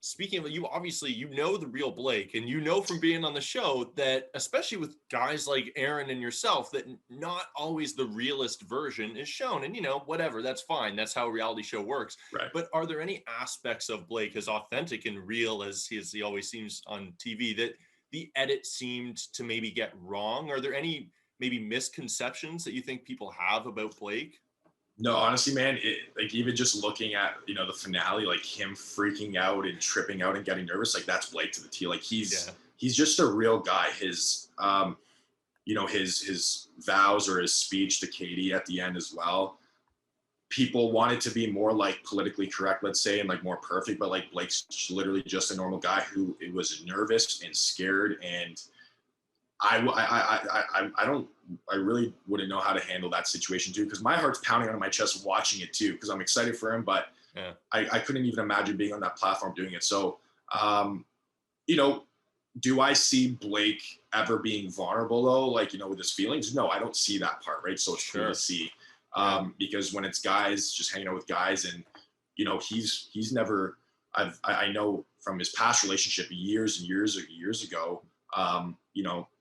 speaking of, you obviously, you know, the real Blake, and you know from being on the show that, especially with guys like Aaron and yourself, that not always the realist version is shown. And, you know, whatever, that's fine. That's how a reality show works. Right. But are there any aspects of Blake, as authentic and real as he always seems on TV, that the edit seemed to maybe get wrong? Are there any maybe misconceptions that you think people have about Blake? No, honestly, man, like even just looking at, the finale, like him freaking out and tripping out and getting nervous, like that's Blake to the T. Like Yeah. he's just a real guy. His vows or his speech to Katie at the end as well. People wanted to be more like politically correct, let's say, and like more perfect, but like Blake's literally just a normal guy who was nervous and scared, and I really wouldn't know how to handle that situation too, because my heart's pounding on my chest watching it too, because I'm excited for him, but Yeah. I couldn't even imagine being on that platform doing it. So, you know, do I see Blake ever being vulnerable though, like, with his feelings? No, I don't see that part, right? So it's cool to see, because when it's guys just hanging out with guys, and he's never. I know from his past relationship years and years ago,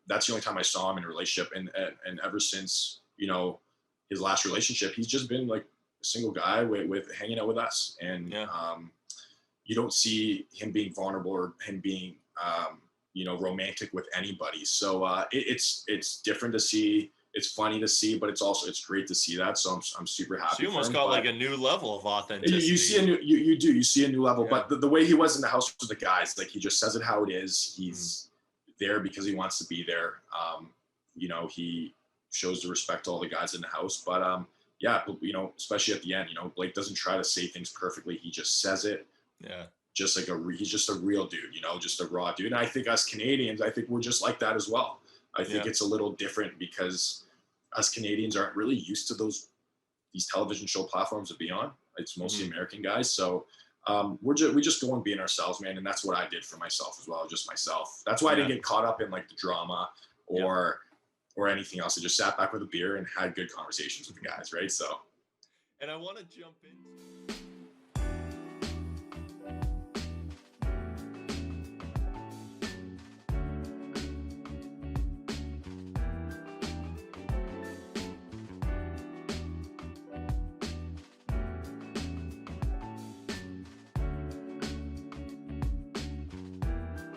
that's the only time I saw him in a relationship, and ever since his last relationship, he's just been like a single guy with hanging out with us, and you don't see him being vulnerable or him being romantic with anybody. So it's different to see. It's funny to see, but it's great to see that. So I'm super happy. So you almost got like a new level of authenticity. You see a new you see a new level, but the way he was in the house with the guys, like he just says it how it is. He's there because he wants to be there. He shows the respect to all the guys in the house, but especially at the end, Blake doesn't try to say things perfectly. He just says it. Yeah. Just like he's just a real dude, just a raw dude. And I think us Canadians, I think we're just like that as well. I think it's a little different because us Canadians aren't really used to these television show platforms to be on. It's mostly American guys. So we just go and being ourselves, man. And that's what I did for myself as well. Just myself. That's why I didn't get caught up in like the drama or anything else. I just sat back with a beer and had good conversations with the guys. Right. So. And I want to jump in.